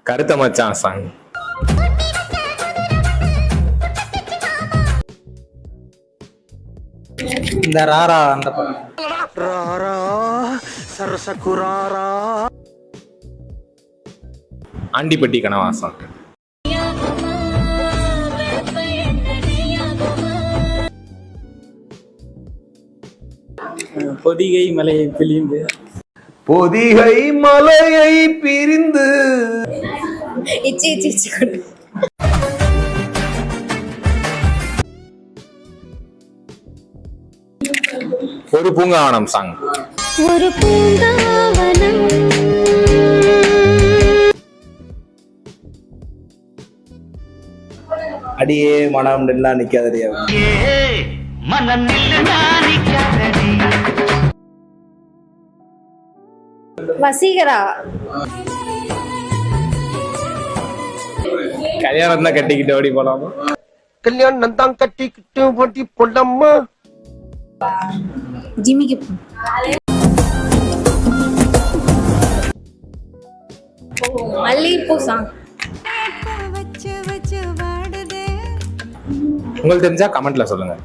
கருத்த மச்சான் சாங். இந்த ராரா அந்த ஆண்டிப்பட்டி கனவா சாங். பொதிகை மலையை பிழிந்து பொதிகை மலையை பிரிந்து இச்சி இச்சி இச்சி கொடு. ஒரு பூங்காவனம் சாங். ஒரு பூங்காவனம் அடியே மனம் நில்லா நிக்காதடியா. வசீகரா. கல்யாணம் தான் கட்டிக்கிட்டு ஓடி போலாமா? கல்யாணம் தான் கட்டிக்கிட்டு ஓடி போலாமா? ஜிமிக்கு மல்லிகைப்பூ சாங். உங்களுக்கு தெரிஞ்சா கமெண்ட்ல சொல்லுங்க.